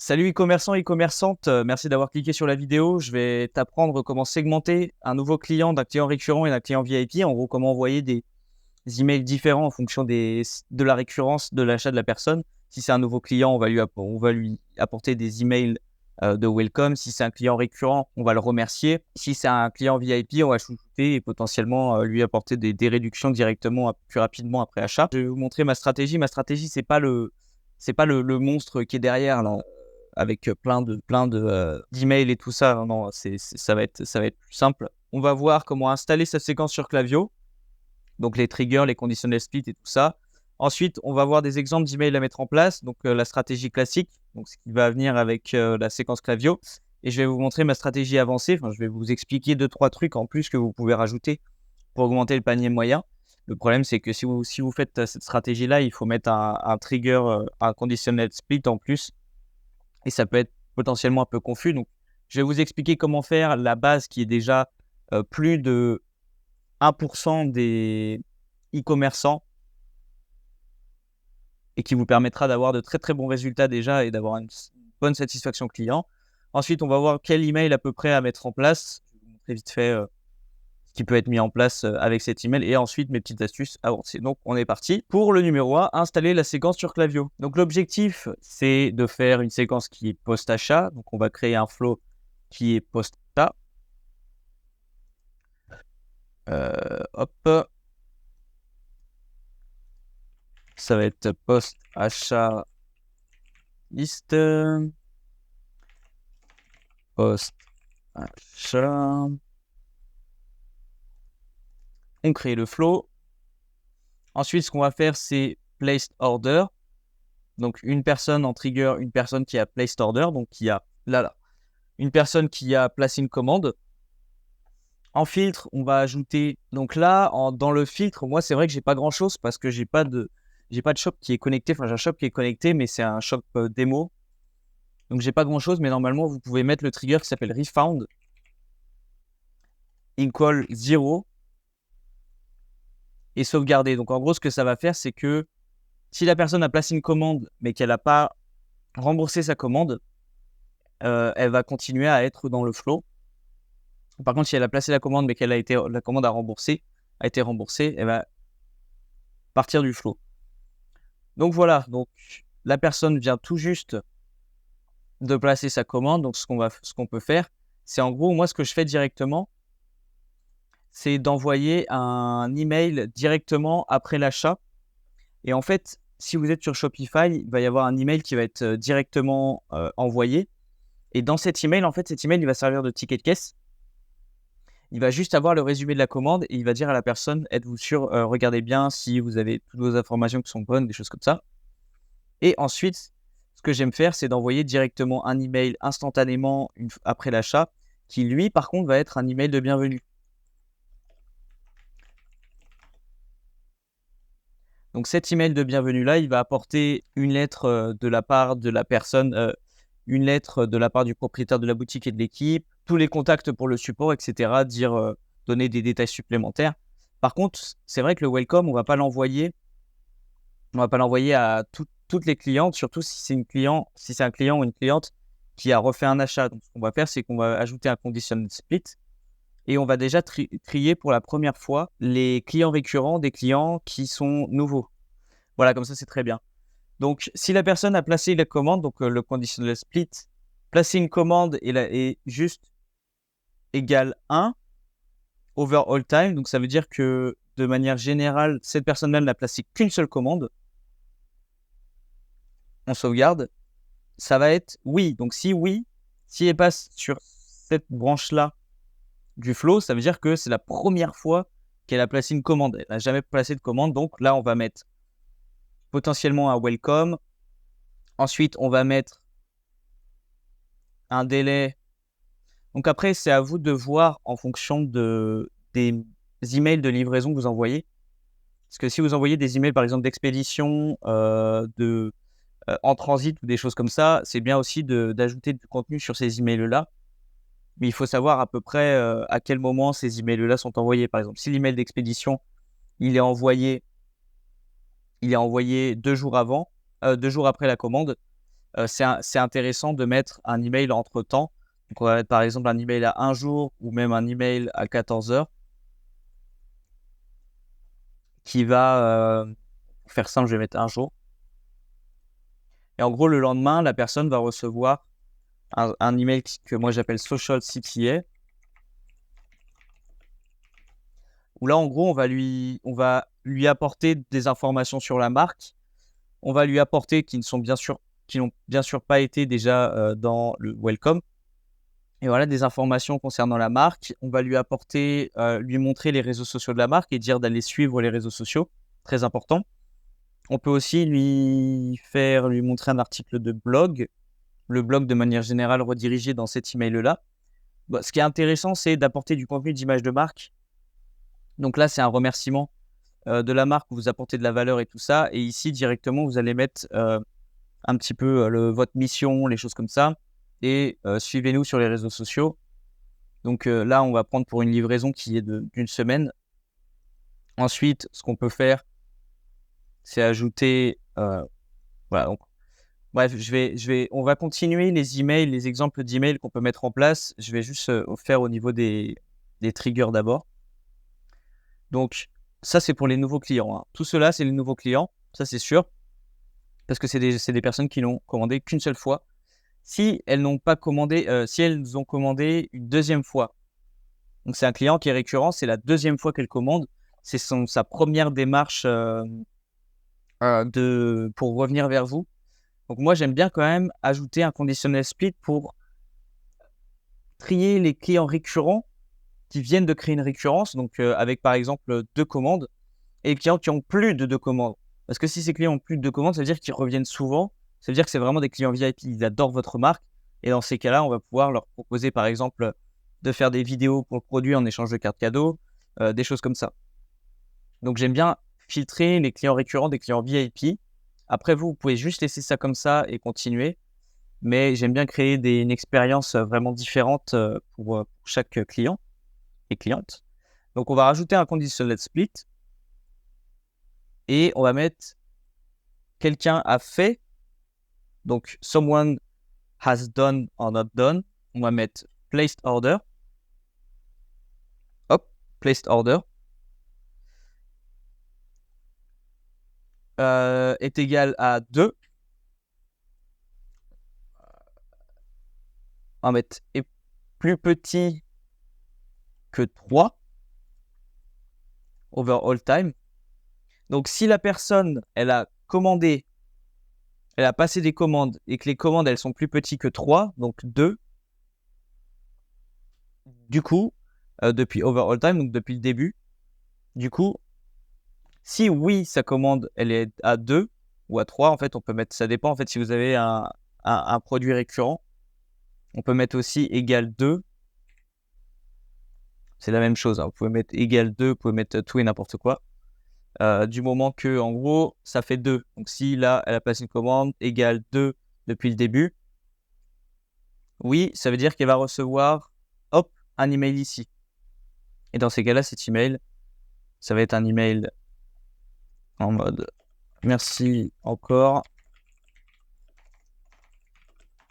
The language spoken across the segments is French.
Salut e-commerçant, e-commerçante, merci d'avoir cliqué sur la vidéo. Je vais t'apprendre comment segmenter un nouveau client d'un client récurrent et d'un client VIP. En gros, comment envoyer des emails différents en fonction de la récurrence de l'achat de la personne. Si c'est un nouveau client, on va lui apporter des emails de welcome. Si c'est un client récurrent, on va le remercier. Si c'est un client VIP, on va chouchouter et potentiellement lui apporter des réductions directement plus rapidement après achat. Je vais vous montrer ma stratégie. Ma stratégie, c'est pas le monstre qui est derrière là, avec d'emails et tout ça. Non, non, ça va être plus simple. On va voir comment installer sa séquence sur Klaviyo, donc les triggers, les conditional split et tout ça. Ensuite, on va voir des exemples d'emails à mettre en place, donc la stratégie classique, donc ce qui va venir avec la séquence Klaviyo. Et je vais vous montrer ma stratégie avancée. Enfin, je vais vous expliquer 2-3 trucs en plus que vous pouvez rajouter pour augmenter le panier moyen. Le problème, c'est que si vous faites cette stratégie-là, il faut mettre un trigger, un conditional split en plus, et ça peut être potentiellement un peu confus. Donc, je vais vous expliquer comment faire la base qui est déjà plus de 1% des e-commerçants et qui vous permettra d'avoir de très très bons résultats déjà et d'avoir une bonne satisfaction client. Ensuite, on va voir quel email à peu près à mettre en place. Je vais vous montrer vite fait ce qui peut être mis en place avec cet email et ensuite mes petites astuces avancées. Donc, on est parti. Pour le numéro 1, installer la séquence sur Klaviyo. Donc, l'objectif, c'est de faire une séquence qui est post-achat. Donc, on va créer un flow qui est post-achat. Hop. Ça va être post-achat liste. Post-achat. On crée le flow. Ensuite, ce qu'on va faire, c'est placed order. Donc, une personne en trigger, une personne qui a placed order, donc qui a là, une personne qui a placé une commande. En filtre, on va ajouter, donc là, dans le filtre, moi, c'est vrai que j'ai pas grand-chose parce que j'ai pas de shop qui est connecté. Enfin, j'ai un shop qui est connecté, mais c'est un shop démo. Donc, j'ai pas grand-chose, mais normalement, vous pouvez mettre le trigger qui s'appelle refound equal 0 et sauvegarder. Donc, en gros, ce que ça va faire, c'est que si la personne a placé une commande, mais qu'elle n'a pas remboursé sa commande, elle va continuer à être dans le flow. Par contre, si elle a placé la commande, mais la commande a été remboursée, elle va partir du flow. Donc voilà, donc la personne vient tout juste de placer sa commande. Donc ce qu'on peut faire, c'est en gros, moi ce que je fais directement, c'est d'envoyer un email directement après l'achat. Et en fait, si vous êtes sur Shopify, il va y avoir un email qui va être directement envoyé. Et dans cet email, en fait, cet email, il va servir de ticket de caisse. Il va juste avoir le résumé de la commande et il va dire à la personne, êtes-vous sûr, regardez bien si vous avez toutes vos informations qui sont bonnes, des choses comme ça. Et ensuite, ce que j'aime faire, c'est d'envoyer directement un email instantanément après l'achat, qui lui, par contre, va être un email de bienvenue. Donc cet email de bienvenue-là, il va apporter une lettre de la part de la personne, une lettre de la part du propriétaire de la boutique et de l'équipe, tous les contacts pour le support, etc. Donner des détails supplémentaires. Par contre, c'est vrai que le welcome, on va pas l'envoyer à toutes les clientes, surtout si c'est un client ou une cliente qui a refait un achat. Donc, ce qu'on va faire, c'est qu'on va ajouter un conditional split et on va déjà trier pour la première fois les clients récurrents des clients qui sont nouveaux. Voilà, comme ça, c'est très bien. Donc, si la personne a placé la commande, donc le conditional split, placer une commande est juste égal 1 over all time. Donc, ça veut dire que de manière générale, cette personne-là n'a placé qu'une seule commande. On sauvegarde. Ça va être oui. Donc, si oui, si elle passe sur cette branche-là du flow, ça veut dire que c'est la première fois qu'elle a placé une commande. Elle n'a jamais placé de commande. Donc, là, on va mettre potentiellement un welcome. Ensuite, on va mettre un délai. Donc après, c'est à vous de voir en fonction des emails de livraison que vous envoyez. Parce que si vous envoyez des emails, par exemple, d'expédition, en transit ou des choses comme ça, c'est bien aussi d'ajouter du contenu sur ces emails-là. Mais il faut savoir à peu près à quel moment ces emails-là sont envoyés. Par exemple, si l'email d'expédition, il est envoyé 2 jours après la commande, c'est intéressant de mettre un email entre-temps. Donc, on va mettre par exemple un email à 1 jour ou même un email à 14 heures qui va, pour faire simple, je vais mettre 1 jour. Et en gros, le lendemain, la personne va recevoir un email que moi j'appelle Social CTA, où là, en gros, on va lui apporter des informations sur la marque. On va lui apporter qui n'ont bien sûr pas été déjà dans le welcome. Et voilà, des informations concernant la marque. On va lui apporter, lui montrer les réseaux sociaux de la marque et dire d'aller suivre les réseaux sociaux. Très important. On peut aussi lui montrer un article de blog. Le blog, de manière générale, redirigé dans cet email-là. Bah, ce qui est intéressant, c'est d'apporter du contenu d'image de marque. Donc là, c'est un remerciement de la marque où vous apportez de la valeur et tout ça. Et ici, directement, vous allez mettre un petit peu votre mission, les choses comme ça. Et suivez-nous sur les réseaux sociaux. Donc là, on va prendre pour une livraison qui est d'une semaine. Ensuite, ce qu'on peut faire, c'est ajouter... voilà, donc, bref, on va continuer les emails, les exemples d'emails qu'on peut mettre en place. Je vais juste faire au niveau des triggers d'abord. Donc, ça, c'est pour les nouveaux clients, hein. Tout cela, c'est les nouveaux clients, ça c'est sûr, parce que c'est des personnes qui n'ont commandé qu'une seule fois. Si elles n'ont pas commandé, si elles ont commandé une deuxième fois, donc c'est un client qui est récurrent, c'est la deuxième fois qu'elle commande, c'est sa première démarche pour revenir vers vous. Donc moi, j'aime bien quand même ajouter un conditionnel split pour trier les clients récurrents qui viennent de créer une récurrence, donc avec par exemple 2 commandes, et les clients qui ont plus de 2 commandes. Parce que si ces clients ont plus de 2 commandes, ça veut dire qu'ils reviennent souvent, ça veut dire que c'est vraiment des clients VIP, ils adorent votre marque, et dans ces cas-là, on va pouvoir leur proposer par exemple de faire des vidéos pour le produit en échange de cartes cadeaux, des choses comme ça. Donc j'aime bien filtrer les clients récurrents des clients VIP. Après vous pouvez juste laisser ça comme ça et continuer, mais j'aime bien créer une expérience vraiment différente pour chaque client et cliente. Donc on va rajouter un conditional split et on va mettre quelqu'un a fait, donc someone has done or not done. On va mettre placed order. Hop, placed order est égal à 2. On va mettre est plus petit que 3 over all time. Donc si la personne, elle a passé des commandes et que les commandes, elles sont plus petites que 3, donc 2, du coup, depuis over all time, donc depuis le début, du coup, si oui, sa commande, elle est à 2 ou à 3, en fait, on peut mettre, ça dépend, en fait, si vous avez un produit récurrent, on peut mettre aussi égal 2. C'est la même chose, hein. Vous pouvez mettre égal 2, vous pouvez mettre tout et n'importe quoi. Du moment que, en gros, ça fait 2. Donc, si là, elle a passé une commande égale 2 depuis le début, oui, ça veut dire qu'elle va recevoir, hop, un email ici. Et dans ces cas-là, cet email, ça va être un email en mode merci encore.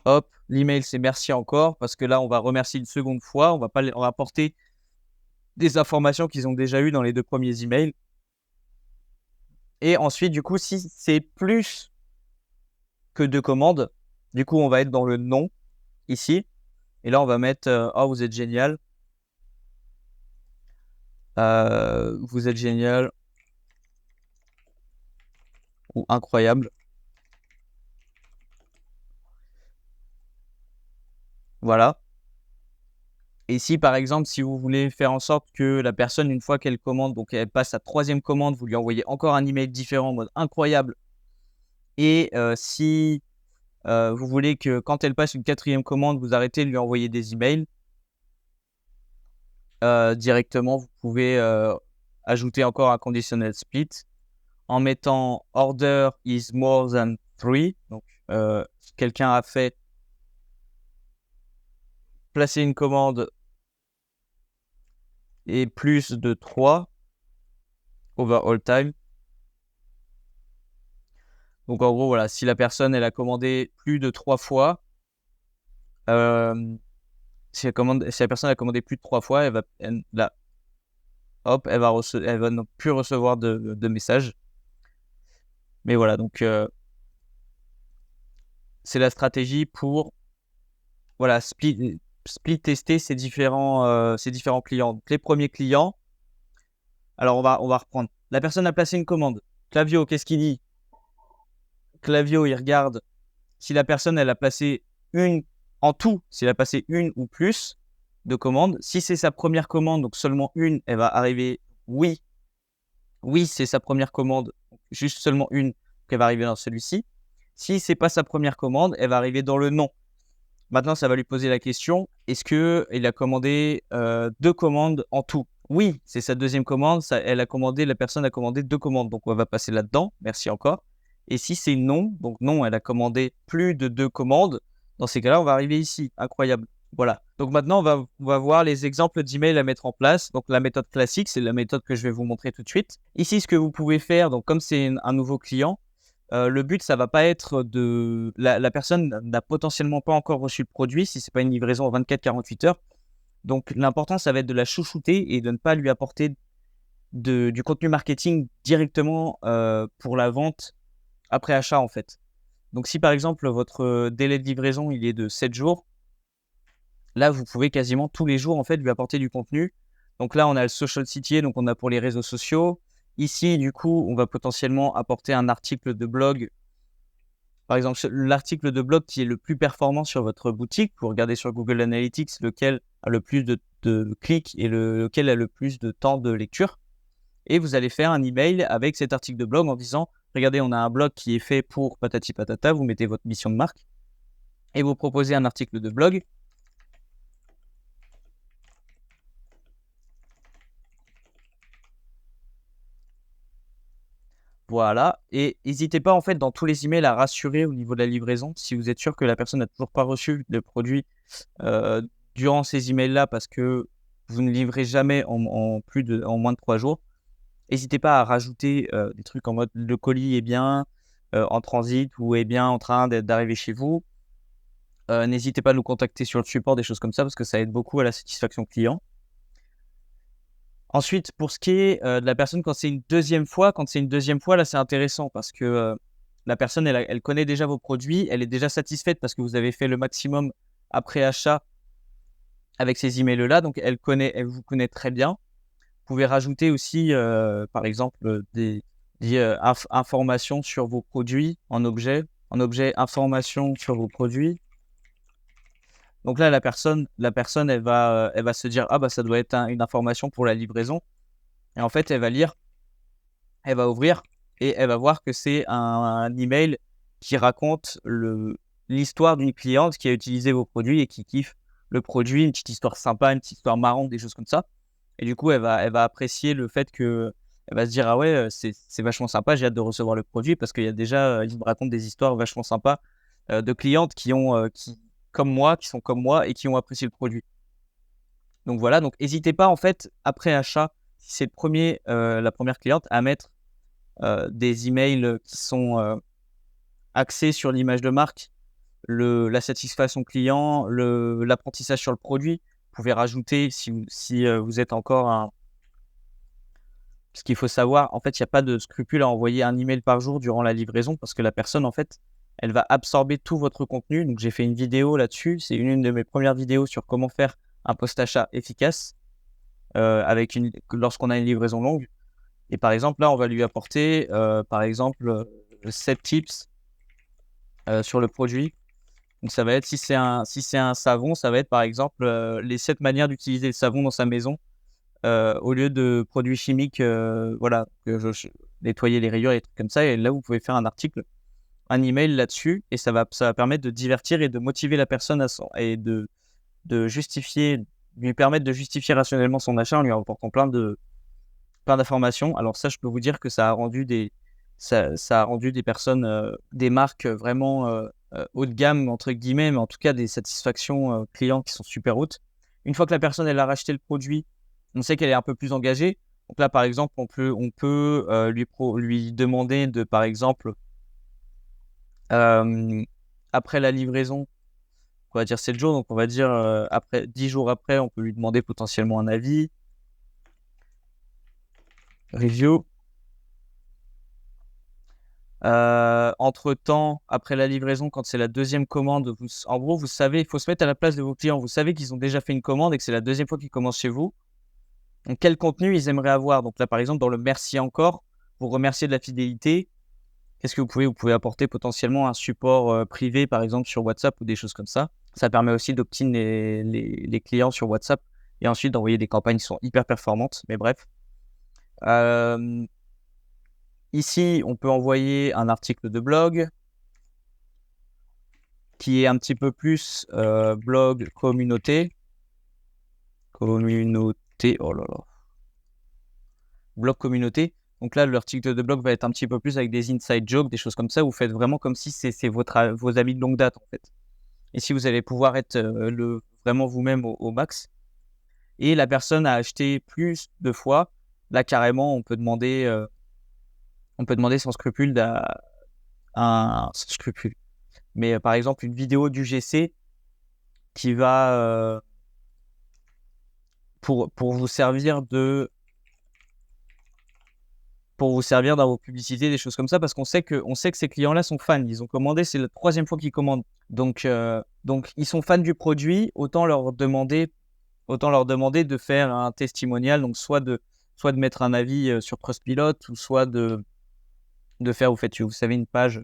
Hop, l'email c'est merci encore parce que là, on va remercier une seconde fois. On va apporter des informations qu'ils ont déjà eues dans les 2 premiers emails. Et ensuite, du coup, si c'est plus que 2 commandes, du coup, on va être dans le nom ici. Et là, on va mettre oh, vous êtes génial. Vous êtes génial ou incroyable. Voilà. Et si, par exemple, si vous voulez faire en sorte que la personne, une fois qu'elle commande, donc elle passe sa 3e commande, vous lui envoyez encore un email différent en mode incroyable. Et si vous voulez que quand elle passe une 4e commande, vous arrêtez de lui envoyer des emails, directement, vous pouvez ajouter encore un conditional split en mettant order is more than 3. Donc, quelqu'un a fait placer une commande et plus de 3 over all time. Donc en gros, voilà, si la personne elle a commandé plus de 3 fois, si la personne a commandé plus de 3 fois, là, hop, elle va ne plus recevoir de messages. Mais voilà, donc c'est la stratégie pour voilà, split tester ces différents clients. Donc, les premiers clients, alors on va reprendre. La personne a placé une commande. Klaviyo, qu'est-ce qu'il dit? Klaviyo, il regarde si la personne elle a placé s'il a passé une ou plus de commandes. Si c'est sa première commande, donc seulement une, elle va arriver oui. Oui, c'est sa première commande, juste seulement une, qu'elle va arriver dans celui-ci. Si c'est pas sa première commande, elle va arriver dans le non. Maintenant, ça va lui poser la question, est-ce qu'il a commandé 2 commandes en tout? Oui, c'est sa deuxième commande, la personne a commandé 2 commandes, donc on va passer là-dedans, merci encore. Et si c'est non, donc non, elle a commandé plus de 2 commandes, dans ces cas-là, on va arriver ici, incroyable. Voilà. Donc maintenant, on va voir les exemples d'emails à mettre en place. Donc la méthode classique, c'est la méthode que je vais vous montrer tout de suite. Ici, ce que vous pouvez faire, donc comme c'est un nouveau client, le but, ça va pas être de... La personne n'a potentiellement pas encore reçu le produit si c'est pas une livraison en 24-48 heures. Donc l'important, ça va être de la chouchouter et de ne pas lui apporter du contenu marketing directement pour la vente après achat en fait. Donc si par exemple votre délai de livraison il est de 7 jours, là vous pouvez quasiment tous les jours en fait lui apporter du contenu. Donc là on a le social CTA, donc on a pour les réseaux sociaux. Ici du coup on va potentiellement apporter un article de blog. Par exemple, l'article de blog qui est le plus performant sur votre boutique, vous regardez sur Google Analytics lequel a le plus de clics et lequel a le plus de temps de lecture. Et vous allez faire un email avec cet article de blog en disant, regardez, on a un blog qui est fait pour patati patata, vous mettez votre mission de marque et vous proposez un article de blog. Voilà, et n'hésitez pas en fait dans tous les emails à rassurer au niveau de la livraison si vous êtes sûr que la personne n'a toujours pas reçu le produit euh, durant ces emails-là parce que vous ne livrez jamais en moins de 3 jours. N'hésitez pas à rajouter des trucs en mode le colis est bien en transit ou est bien en train d'arriver chez vous. N'hésitez pas à nous contacter sur le support, des choses comme ça parce que ça aide beaucoup à la satisfaction client. Ensuite, pour ce qui est de la personne, quand c'est une deuxième fois, là, c'est intéressant parce que la personne, elle connaît déjà vos produits, elle est déjà satisfaite parce que vous avez fait le maximum après achat avec ces emails-là, donc elle vous connaît très bien. Vous pouvez rajouter aussi, par exemple, des informations sur vos produits en objet informations sur vos produits. Donc là, la personne, elle va se dire, ah bah ça doit être une information pour la livraison. Et en fait, elle va lire, elle va ouvrir et elle va voir que c'est un email qui raconte l'histoire d'une cliente qui a utilisé vos produits et qui kiffe le produit, une petite histoire sympa, une petite histoire marrante, des choses comme ça. Et du coup, elle va apprécier le fait que, elle va se dire, ah ouais, c'est vachement sympa, j'ai hâte de recevoir le produit parce qu'il y a déjà, il me raconte des histoires vachement sympas de clientes comme moi, qui sont comme moi et qui ont apprécié le produit. Donc voilà, donc n'hésitez pas en fait, après achat, si c'est la première cliente, à mettre des emails qui sont axés sur l'image de marque, la satisfaction client, l'apprentissage sur le produit. Vous pouvez rajouter, si vous êtes encore un... Ce qu'il faut savoir, en fait, il n'y a pas de scrupule à envoyer un email par jour durant la livraison parce que la personne, en fait, elle va absorber tout votre contenu. Donc, j'ai fait une vidéo là-dessus. C'est une de mes premières vidéos sur comment faire un post-achat efficace lorsqu'on a une livraison longue. Et par exemple, là, on va lui apporter, par exemple, 7 tips sur le produit. Donc, ça va être, si c'est un savon, ça va être, par exemple, les 7 manières d'utiliser le savon dans sa maison. Au lieu de produits chimiques, voilà, nettoyer les rayures et des trucs comme ça. Et là, vous pouvez faire un article, un email là-dessus, et ça va permettre de divertir et de motiver la personne et de lui permettre de justifier rationnellement son achat en lui apportant plein d'informations. Alors ça, je peux vous dire que ça a rendu des personnes, des marques vraiment haut de gamme, entre guillemets, mais en tout cas des satisfactions clients qui sont super hautes. Une fois que la personne, elle a racheté le produit, on sait qu'elle est un peu plus engagée. Donc là, par exemple, on peut lui demander de, par exemple, Après la livraison, on va dire 7 jours, donc on va dire après 10 jours après, on peut lui demander potentiellement un avis, review. Entre-temps, après la livraison, quand c'est la deuxième commande, en gros, vous savez, il faut se mettre à la place de vos clients. Vous savez qu'ils ont déjà fait une commande et que c'est la deuxième fois qu'ils commandent chez vous. Donc, quel contenu ils aimeraient avoir? Donc là, par exemple, dans le merci encore, vous remercier de la fidélité. Qu'est-ce que vous pouvez? Vous pouvez apporter potentiellement un support privé, par exemple, sur WhatsApp ou des choses comme ça. Ça permet aussi d'opt-in les clients sur WhatsApp et ensuite d'envoyer des campagnes qui sont hyper performantes. Mais bref. Ici, on peut envoyer un article de blog qui est un petit peu plus blog communauté. Communauté, oh là là. Blog communauté. Donc là, l'article de blog va être un petit peu plus avec des inside jokes, des choses comme ça. Vous faites vraiment comme si c'est vos amis de longue date, en fait. Et si vous allez pouvoir être vraiment vous-même au max. Et la personne a acheté plus de fois. Là, carrément, on peut demander sans scrupule sans scrupule. Mais par exemple, une vidéo du GC qui va pour vous servir dans vos publicités, des choses comme ça, parce qu'on sait que ces clients-là sont fans. Ils ont commandé, c'est la 3e fois qu'ils commandent. Donc ils sont fans du produit, autant leur demander de faire un testimonial, donc soit de mettre un avis sur Trustpilot, ou soit de faire, vous savez, une page,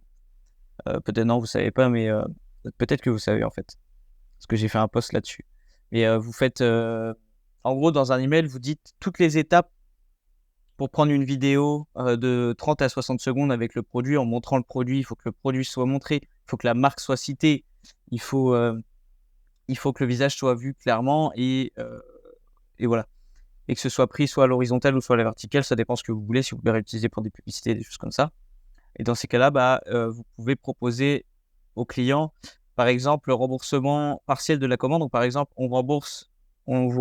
peut-être non, vous savez pas, mais peut-être que vous savez en fait, parce que j'ai fait un post là-dessus. Mais vous faites, en gros, dans un email, vous dites toutes les étapes pour prendre une vidéo de 30 à 60 secondes avec le produit, en montrant le produit. Il faut que le produit soit montré, il faut que la marque soit citée, il faut que le visage soit vu clairement et voilà. Et que ce soit pris soit à l'horizontale ou soit à la verticale, ça dépend ce que vous voulez, si vous voulez réutiliser pour des publicités, des choses comme ça. Et dans ces cas-là, vous pouvez proposer au client, par exemple, le remboursement partiel de la commande. Donc, par exemple, on vous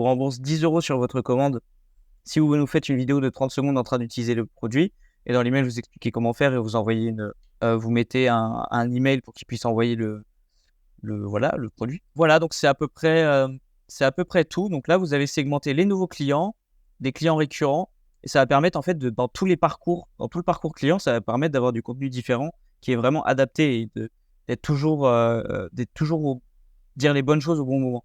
rembourse 10 € sur votre commande si vous nous faites une vidéo de 30 secondes en train d'utiliser le produit. Et dans l'email, vous expliquez comment faire et vous envoyez vous mettez un email pour qu'il puisse envoyer le produit. Voilà, donc c'est à peu près tout. Donc là, vous avez segmenté les nouveaux clients, des clients récurrents, et ça va permettre en fait dans tout le parcours client, ça va permettre d'avoir du contenu différent qui est vraiment adapté et d'être toujours dire les bonnes choses au bon moment.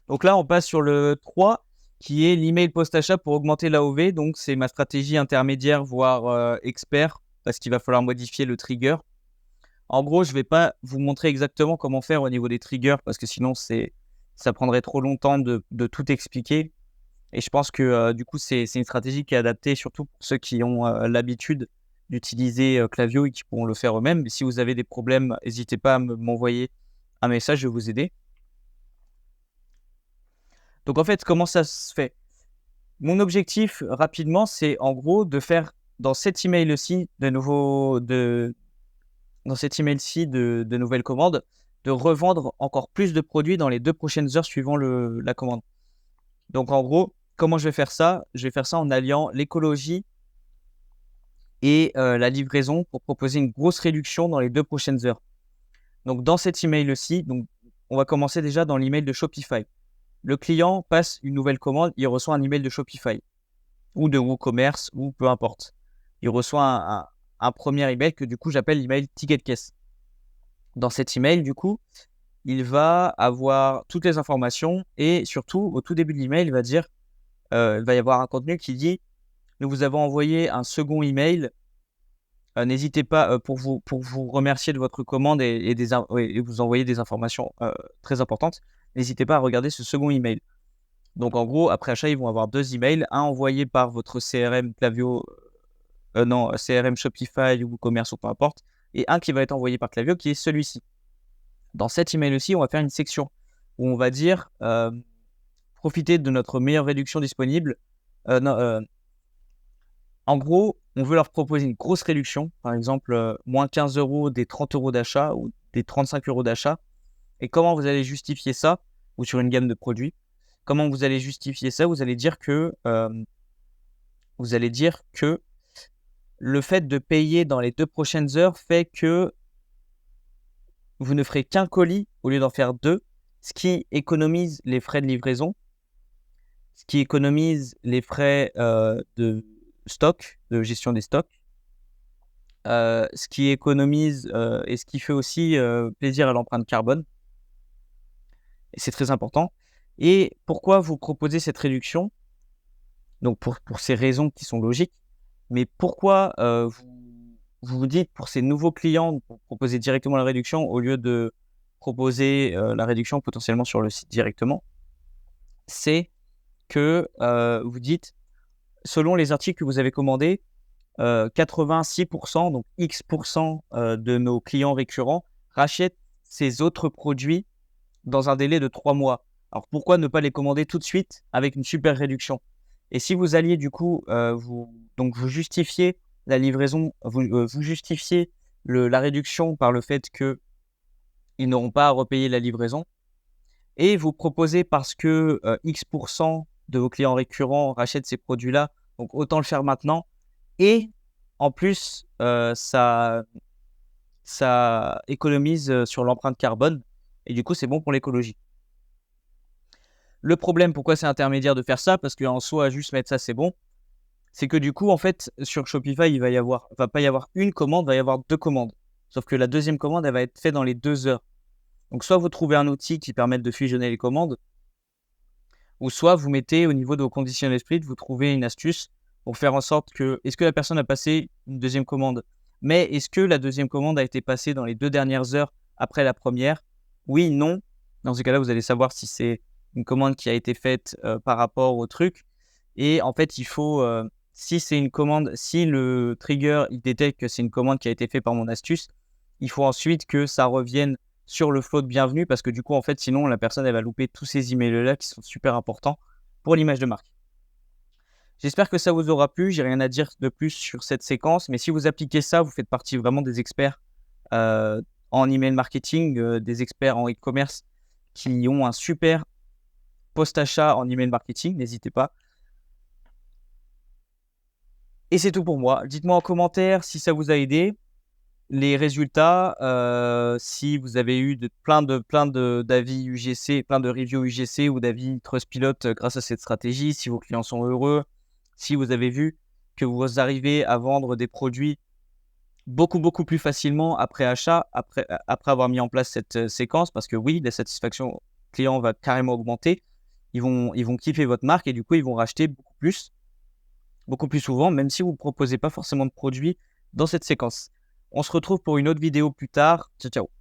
Donc là, on passe sur le 3 qui est l'email post-achat pour augmenter l'AOV. Donc c'est ma stratégie intermédiaire, voire expert, parce qu'il va falloir modifier le trigger. En gros, je ne vais pas vous montrer exactement comment faire au niveau des triggers, parce que sinon, ça prendrait trop longtemps de tout expliquer. Et je pense que du coup, c'est une stratégie qui est adaptée surtout pour ceux qui ont l'habitude d'utiliser Klaviyo et qui pourront le faire eux-mêmes. Mais si vous avez des problèmes, n'hésitez pas à m'envoyer un message, je vais vous aider. Donc en fait, comment ça se fait? Mon objectif, rapidement, c'est en gros de faire dans cet email-ci de nouvelles commandes, de revendre encore plus de produits dans les 2 prochaines heures suivant la commande. Donc en gros, comment je vais faire ça? Je vais faire ça en alliant l'écologie et la livraison pour proposer une grosse réduction dans les 2 prochaines heures. Donc dans cet email-ci, donc on va commencer déjà dans l'email de Shopify. Le client passe une nouvelle commande, il reçoit un email de Shopify ou de WooCommerce ou peu importe. Il reçoit un premier email que du coup j'appelle l'email ticket de caisse. Dans cet email, du coup, il va avoir toutes les informations et surtout, au tout début de l'email, il va y avoir un contenu qui dit « Nous vous avons envoyé un second email. N'hésitez pas, pour vous remercier de votre commande et vous envoyer des informations très importantes, n'hésitez pas à regarder ce second email. » Donc en gros, après achat, ils vont avoir 2 emails, un envoyé par votre CRM Klaviyo, CRM Shopify ou WooCommerce ou peu importe, et un qui va être envoyé par Klaviyo qui est celui-ci. Dans cet email aussi, on va faire une section où on va dire profitez de notre meilleure réduction disponible. En gros, on veut leur proposer une grosse réduction, par exemple moins 15 € des 30 € d'achat ou des 35 € d'achat. Et comment vous allez justifier ça, ou sur une gamme de produits, comment vous allez justifier ça? Vous allez dire que le fait de payer dans les 2 prochaines heures fait que vous ne ferez qu'un colis au lieu d'en faire 2, ce qui économise les frais de livraison, ce qui économise les frais, de stock, de gestion des stocks, ce qui économise, et ce qui fait aussi, plaisir à l'empreinte carbone et c'est très important. Et pourquoi vous proposez cette réduction? Donc pour ces raisons qui sont logiques, mais pourquoi, vous dites pour ces nouveaux clients, vous proposez directement la réduction au lieu de proposer, la réduction potentiellement sur le site directement? C'est que, vous dites: «Selon les articles que vous avez commandés, 86 donc X de nos clients récurrents rachètent ces autres produits dans un délai de 3 mois. Alors pourquoi ne pas les commander tout de suite avec une super réduction?» Et si vous alliez du coup, vous justifiez la livraison, vous justifiez la réduction par le fait qu'ils n'auront pas à repayer la livraison et vous proposez parce que, X de vos clients récurrents rachètent ces produits-là, donc autant le faire maintenant et en plus, ça économise, sur l'empreinte carbone et du coup, c'est bon pour l'écologie. Le problème, pourquoi c'est intermédiaire de faire ça? Parce qu'en soi, juste mettre ça, c'est bon. C'est que du coup, en fait, sur Shopify, va pas y avoir une commande, il va y avoir 2 commandes. Sauf que la deuxième commande, elle va être faite dans les 2 heures. Donc soit vous trouvez un outil qui permette de fusionner les commandes ou soit vous mettez au niveau de vos conditionnels split, vous trouvez une astuce pour faire en sorte que est-ce que la personne a passé une deuxième commande? Mais est-ce que la deuxième commande a été passée dans les 2 dernières heures après la première? Oui, non. Dans ce cas-là, vous allez savoir si c'est une commande qui a été faite, par rapport au truc et en fait, il faut, si c'est une commande si le trigger, il détecte que c'est une commande qui a été faite par mon astuce, il faut ensuite que ça revienne sur le flow de bienvenue parce que du coup, en fait, sinon la personne, elle va louper tous ces emails-là qui sont super importants pour l'image de marque. J'espère que ça vous aura plu. J'ai rien à dire de plus sur cette séquence, mais si vous appliquez ça, vous faites partie vraiment des experts, en email marketing, des experts en e-commerce qui ont un super post-achat en email marketing, n'hésitez pas. Et c'est tout pour moi. Dites-moi en commentaire si ça vous a aidé. Les résultats, si vous avez eu plein de d'avis UGC, plein de reviews UGC ou d'avis Trustpilot, grâce à cette stratégie, si vos clients sont heureux, si vous avez vu que vous arrivez à vendre des produits beaucoup, beaucoup plus facilement après achat, après avoir mis en place cette, séquence parce que oui, la satisfaction client va carrément augmenter. Ils vont kiffer votre marque et du coup, ils vont racheter beaucoup plus souvent, même si vous ne proposez pas forcément de produits dans cette séquence. On se retrouve pour une autre vidéo plus tard. Ciao, ciao.